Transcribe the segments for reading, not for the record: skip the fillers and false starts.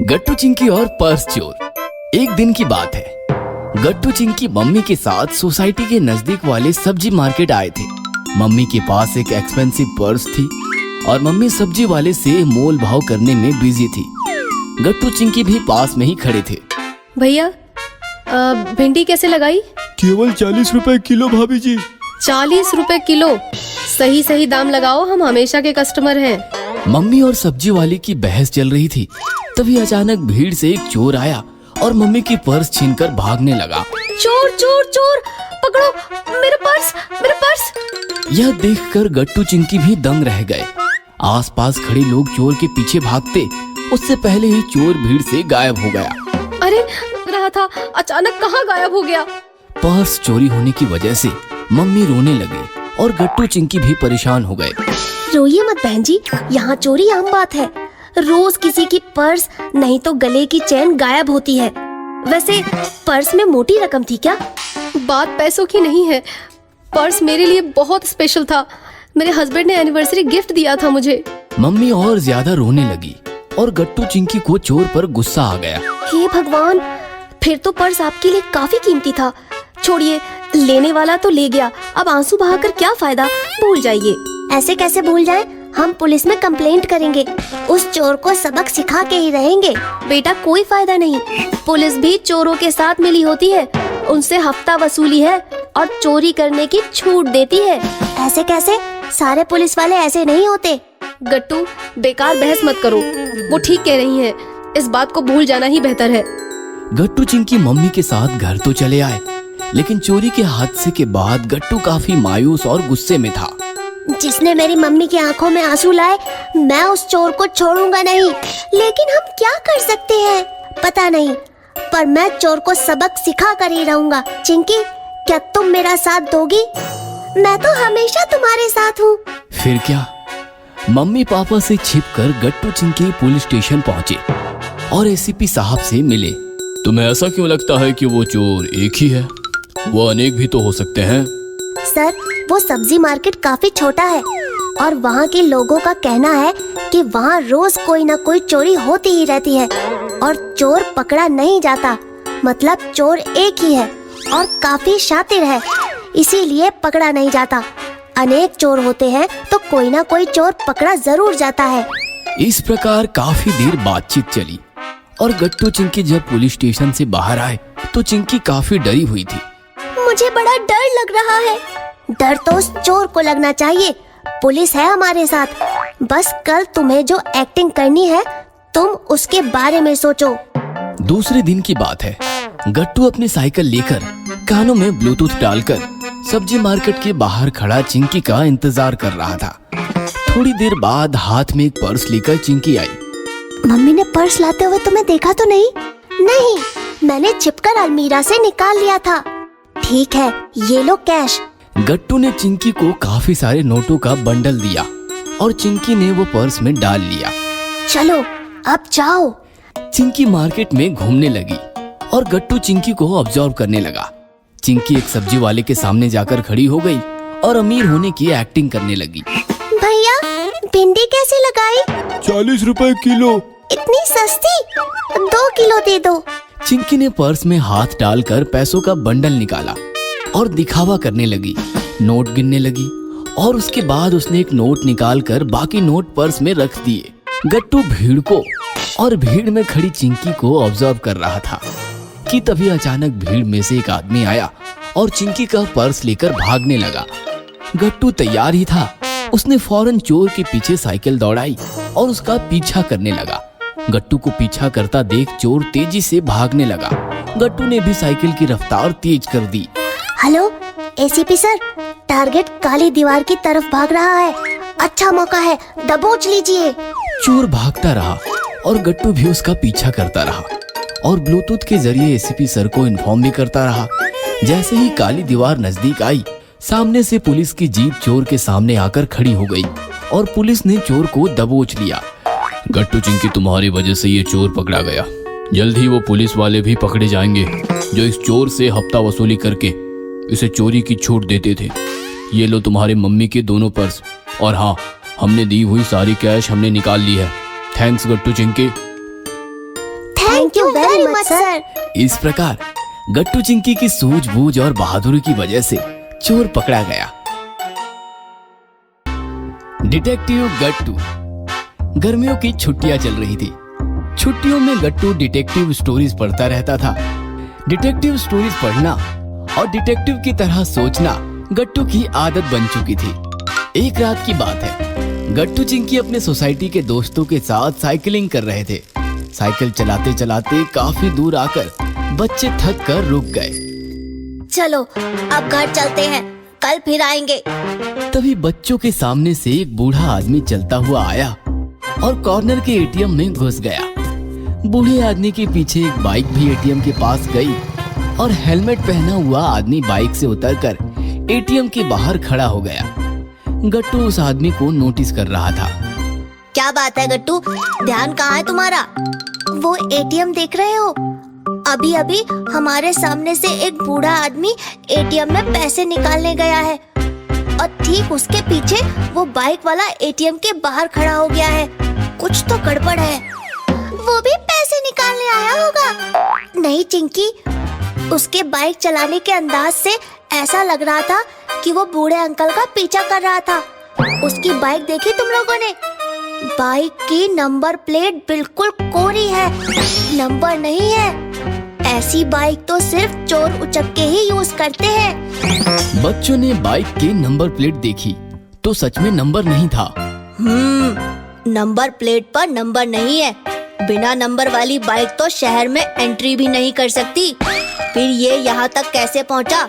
गट्टू चिंकी और पर्स चोर। एक दिन की बात है, गट्टू चिंकी मम्मी के साथ सोसाइटी के नजदीक वाले सब्जी मार्केट आए थे। मम्मी के पास एक एक्सपेंसिव पर्स थी और मम्मी सब्जी वाले से मोल भाव करने में बिजी थी। गट्टू चिंकी भी पास में ही खड़े थे। भैया भिंडी कैसे लगाई? केवल 40 रुपए किलो भाभी जी। 40 रुपए किलो? सही सही दाम लगाओ, हम हमेशा के कस्टमर हैं। मम्मी और सब्जी वाले की बहस चल रही थी, तभी अचानक भीड़ से एक चोर आया और मम्मी की पर्स छीनकर भागने लगा। चोर चोर चोर, पकड़ो मेरा पर्स, मेरा पर्स। यह देखकर गट्टू चिंकी भी दंग रह गए। आसपास खड़े लोग चोर के पीछे भागते, उससे पहले ही चोर भीड़ से गायब हो गया। अरे रहा था, अचानक कहाँ गायब हो गया? पर्स चोरी होने की वजह से मम्मी रोने लगी और गट्टू चिंकी भी परेशान हो गए। रोइए मत बहन जी, यहाँ चोरी आम बात है। रोज किसी की पर्स नहीं तो गले की चेन गायब होती है। वैसे पर्स में मोटी रकम थी क्या? बात पैसों की नहीं है, पर्स मेरे लिए बहुत स्पेशल था। मेरे हस्बैंड ने एनिवर्सरी गिफ्ट दिया था मुझे। मम्मी और ज्यादा रोने लगी और गट्टू चिंकी को चोर पर गुस्सा आ गया। हे भगवान, फिर तो पर्स आपके लिए काफी कीमती था। छोड़िए, लेने वाला तो ले गया, अब आंसू बहाकर क्या फायदा, भूल जाइए। ऐसे कैसे भूल जाए? हम पुलिस में कंप्लेंट करेंगे, उस चोर को सबक सिखा के ही रहेंगे। बेटा कोई फायदा नहीं, पुलिस भी चोरों के साथ मिली होती है, उनसे हफ्ता वसूली है और चोरी करने की छूट देती है। ऐसे कैसे? सारे पुलिस वाले ऐसे नहीं होते। गट्टू बेकार बहस मत करो, वो ठीक कह रही हैं, इस बात को भूल जाना ही बेहतर है। गट्टू चिंकी मम्मी के साथ घर तो चले आए, लेकिन चोरी के हादसे के बाद गट्टू काफी मायूस और गुस्से में था। जिसने मेरी मम्मी की आंखों में आंसू लाए, मैं उस चोर को छोड़ूंगा नहीं। लेकिन हम क्या कर सकते हैं पता नहीं, पर मैं चोर को सबक सिखा कर ही रहूंगा। चिंकी, क्या तुम मेरा साथ दोगी? मैं तो हमेशा तुम्हारे साथ हूँ। फिर क्या, मम्मी पापा से छिपकर गट्टू चिंकी पुलिस स्टेशन पहुँचे और एसीपी साहब से मिले। तुम्हें ऐसा क्यों लगता है कि वो चोर एक ही है? वो अनेक भी तो हो सकते हैं। सर, वो सब्जी मार्केट काफी छोटा है और वहाँ के लोगों का कहना है कि वहाँ रोज कोई न कोई चोरी होती ही रहती है और चोर पकड़ा नहीं जाता। मतलब चोर एक ही है और काफी शातिर है, इसीलिए पकड़ा नहीं जाता। अनेक चोर होते हैं तो कोई ना कोई चोर पकड़ा जरूर जाता है। इस प्रकार काफी देर बातचीत चली और गट्टू चिंकी जब पुलिस स्टेशन से बाहर आए तो चिंकी काफी डरी हुई थी। मुझे बड़ा डर लग रहा है। डर तो उस चोर को लगना चाहिए, पुलिस है हमारे साथ। बस कल तुम्हें जो एक्टिंग करनी है तुम उसके बारे में सोचो। दूसरे दिन की बात है, गट्टू अपनी साइकिल लेकर कानों में ब्लूटूथ डालकर सब्जी मार्केट के बाहर खड़ा चिंकी का इंतजार कर रहा था। थोड़ी देर बाद हाथ में एक पर्स लेकर चिंकी आई। मम्मी ने पर्स लाते हुए तुम्हें देखा तो नहीं? नहीं, मैंने छिपकर अलमीरा से निकाल लिया था। ठीक है, ये लो कैश। गट्टू ने चिंकी को काफी सारे नोटों का बंडल दिया और चिंकी ने वो पर्स में डाल लिया। चलो अब जाओ। चिंकी मार्केट में घूमने लगी और गट्टू चिंकी को ऑब्जर्व करने लगा। चिंकी एक सब्जी वाले के सामने जाकर खड़ी हो गई और अमीर होने की एक्टिंग करने लगी। भैया, भिंडी कैसे लगाई? 40 रुपए किलो। इतनी सस्ती? 2 किलो दे दो। चिंकी ने पर्स में हाथ डालकर पैसों का बंडल निकाला और दिखावा करने लगी, नोट गिनने लगी और उसके बाद उसने एक नोट निकालकर बाकी नोट पर्स में रख दिए। गट्टू भीड़ को और भीड़ में खड़ी चिंकी को ऑब्जर्व कर रहा था कि तभी अचानक भीड़ में से एक आदमी आया और चिंकी का पर्स लेकर भागने लगा। गट्टू तैयार ही था, उसने फौरन चोर के पीछे साइकिल दौड़ाई और उसका पीछा करने लगा। गट्टू को पीछा करता देख चोर तेजी से भागने लगा। गट्टू ने भी साइकिल की रफ्तार तेज कर दी। हेलो एसीपी सर, टारगेट काली दीवार की तरफ भाग रहा है, अच्छा मौका है, दबोच लीजिए। चोर भागता रहा और गट्टू भी उसका पीछा करता रहा और ब्लूटूथ के जरिए एसीपी सर को इन्फॉर्म भी करता रहा। जैसे ही काली दीवार नजदीक आई, सामने से पुलिस की जीप चोर के सामने आकर खड़ी हो गई और पुलिस ने चोर को दबोच लिया। गट्टू चिंकी, तुम्हारी वजह से ये चोर पकड़ा गया। जल्द ही वो पुलिस वाले भी पकड़े जाएंगे जो इस चोर से हफ्ता वसूली करके इसे चोरी की छूट देते थे। ये लो तुम्हारे मम्मी के दोनों पर्स, और हाँ, हमने दी हुई सारी कैश हमने निकाल ली है। Thanks Gattu Chinki. Thank you very much sir. इस प्रकार गट्टू चिंकी की सूझबूझ और बहादुरी की वजह से चोर पकड़ा गया। डिटेक्टिव गट्टू। गर्मियों की छुट्टियां चल रही थी। छुट्टियों में गट्टू डिटेक्टिव स्टोरीज पढ़ता रहता था। डिटेक्टिव स्टोरीज पढ़ना और डिटेक्टिव की तरह सोचना गट्टू की आदत बन चुकी थी। एक रात की बात है, गट्टू चिंकी अपने सोसाइटी के दोस्तों के साथ साइकिलिंग कर रहे थे। साइकिल चलाते चलाते काफी दूर आकर बच्चे थक कर रुक गए। चलो अब घर चलते हैं, कल फिर आएंगे। तभी बच्चों के सामने से एक बूढ़ा आदमी चलता हुआ आया और कॉर्नर के एटीएम में घुस गया। बूढ़े आदमी के पीछे एक बाइक भी एटीएम के पास गई और हेलमेट पहना हुआ आदमी बाइक से उतरकर एटीएम के बाहर खड़ा हो गया। गट्टू उस आदमी को नोटिस कर रहा था। क्या बात है गट्टू, ध्यान कहाँ है तुम्हारा? वो एटीएम देख रहे हो? अभी अभी हमारे सामने से एक बूढ़ा आदमी एटीएम में पैसे निकालने गया है और ठीक उसके पीछे वो बाइक वाला एटीएम के बाहर खड़ा हो गया है। कुछ तो गड़बड़ है। वो भी पैसे निकालने आया होगा। नहीं चिंकी, उसके बाइक चलाने के अंदाज से ऐसा लग रहा था कि वो बूढ़े अंकल का पीछा कर रहा था। उसकी बाइक देखी तुम लोगों ने? बाइक की नंबर प्लेट बिल्कुल कोरी है, नंबर नहीं है। ऐसी बाइक तो सिर्फ चोर उचक्के ही यूज करते हैं। बच्चों ने बाइक के नंबर प्लेट देखी तो सच में नंबर नहीं था। नंबर प्लेट पर नंबर नहीं है। बिना नंबर वाली बाइक तो शहर में एंट्री भी नहीं कर सकती। फिर ये यहाँ तक कैसे पहुँचा?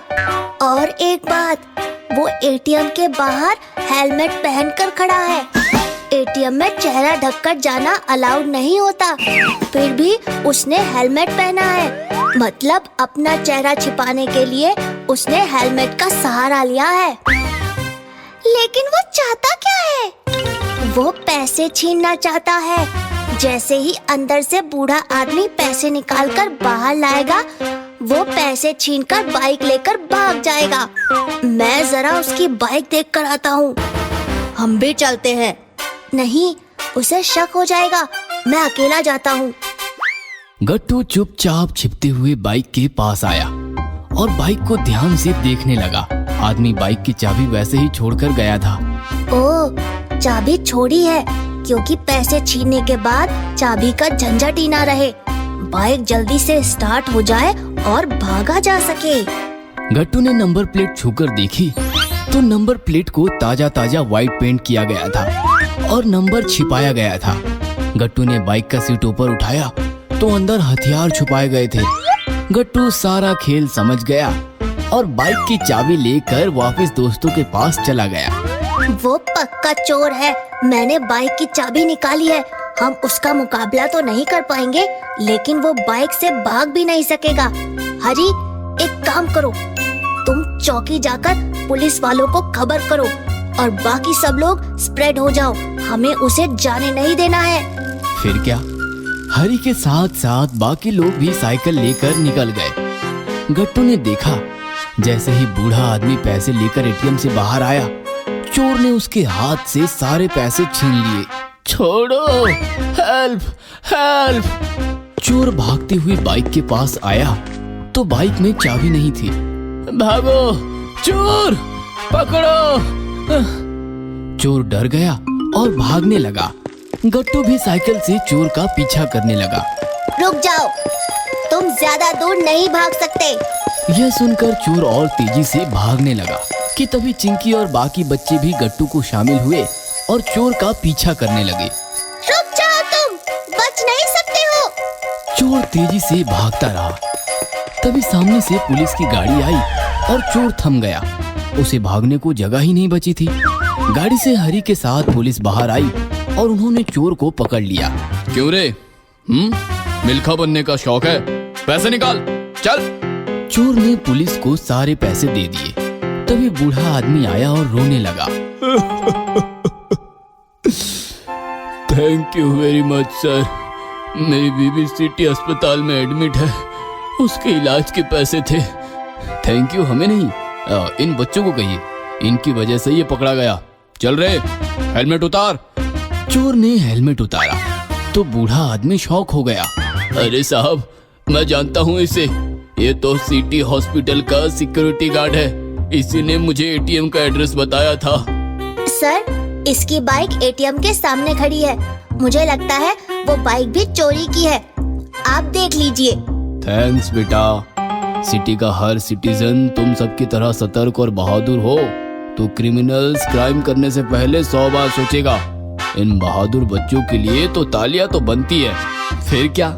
और एक बात, वो एटीएम के बाहर हेलमेट पहनकर खड़ा है। एटीएम में चेहरा ढककर जाना अलाउड नहीं होता, फिर भी उसने हेलमेट पहना है। मतलब अपना चेहरा छिपाने के लिए उसने हेलमेट का सहारा लिया है। लेकिन वो चाहता क्या है? वो पैसे छीनना चाहता है। जैसे ही अंदर से बूढ़ा आदमी पैसे निकालकर बाहर लाएगा, वो पैसे छीनकर बाइक लेकर भाग जाएगा। मैं जरा उसकी बाइक देख कर आता हूँ। हम भी चलते हैं। नहीं, उसे शक हो जाएगा। मैं अकेला जाता हूँ। गट्टू चुपचाप छिपते हुए बाइक के पास आया और बाइक को ध्यान से देखने लगा। आदमी बाइक की चाबी वैसे ही छोड़कर गया था। ओह, चाबी छोड़ी है क्योंकि पैसे छीनने के बाद चाबी का झंझट ही ना रहे। बाइक जल्दी से स्टार्ट हो जाए और भागा जा सके। गट्टू ने नंबर प्लेट छूकर देखी तो नंबर प्लेट को ताजा ताजा व्हाइट पेंट किया गया था और नंबर छिपाया गया था। गट्टू ने बाइक का सीट ऊपर उठाया तो अंदर हथियार छुपाए गए थे। गट्टू सारा खेल समझ गया और बाइक की चाबी लेकर वापस दोस्तों के पास चला गया। वो पक्का चोर है। मैंने बाइक की चाबी निकाली है। हम उसका मुकाबला तो नहीं कर पाएंगे, लेकिन वो बाइक से भाग भी नहीं सकेगा। हरी, एक काम करो, तुम चौकी जाकर पुलिस वालों को खबर करो और बाकी सब लोग स्प्रेड हो जाओ। हमें उसे जाने नहीं देना है। फिर क्या, हरी के साथ साथ बाकी लोग भी साइकिल लेकर निकल गए। गट्टू ने देखा जैसे ही बूढ़ा आदमी पैसे लेकर एटीएम से बाहर आया, चोर ने उसके हाथ से सारे पैसे छीन लिए। छोड़ो, हेल्प हेल्प। चोर भागते हुए बाइक के पास आया तो बाइक में चाबी नहीं थी। भागो, चोर पकड़ो। चोर डर गया और भागने लगा। गट्टू भी साइकिल से चोर का पीछा करने लगा। रुक जाओ, तुम ज्यादा दूर नहीं भाग सकते। यह सुनकर चोर और तेजी से भागने लगा कि तभी चिंकी और बाकी बच्चे भी गट्टू को शामिल हुए और चोर का पीछा करने लगे। रुक जाओ, तुम बच नहीं सकते हो। चोर तेजी से भागता रहा। तभी सामने से पुलिस की गाड़ी आई और चोर थम गया। उसे भागने को जगह ही नहीं बची थी। गाड़ी से हरी के साथ पुलिस बाहर आई और उन्होंने चोर को पकड़ लिया। क्यों रे? मिल्खा बनने का शौक है? पैसे निकाल, चल। चोर ने पुलिस को सारे पैसे दे दिए। तभी बूढ़ा आदमी आया और रोने लगा। Thank you very much sir. मेरी बीबी सिटी अस्पताल में एडमिट है, उसके इलाज के पैसे थे। थैंक यू हमें नहीं, इन बच्चों को कहिए, इनकी वजह से ये पकड़ा गया। चल रे, हेलमेट उतार। चोर ने हेलमेट उतारा तो बूढ़ा आदमी शॉक हो गया। अरे साहब, मैं जानता हूँ इसे। ये तो सिटी हॉस्पिटल का सिक्योरिटी गार्ड है। इसी ने मुझे एटीएम का एड्रेस बताया था। सर, इसकी बाइक एटीएम के सामने खड़ी है। मुझे लगता है वो बाइक भी चोरी की है। आप देख लीजिए। थैंक्स बेटा। सिटी का हर सिटीजन तुम सबकी तरह सतर्क और बहादुर हो तो क्रिमिनल्स क्राइम करने से पहले 100 बार सोचेगा। इन बहादुर बच्चों के लिए तो तालियां तो बनती है। फिर क्या,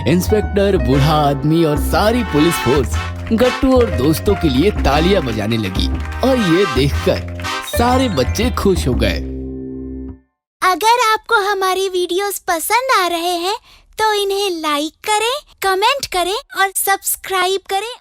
इंस्पेक्टर, बूढ़ा आदमी और सारी पुलिस फोर्स गट्टू और दोस्तों के लिए तालियां बजाने लगी और ये देखकर सारे बच्चे खुश हो गए। अगर आपको हमारी वीडियोस पसंद आ रहे हैं तो इन्हें लाइक करें, कमेंट करें और सब्सक्राइब करें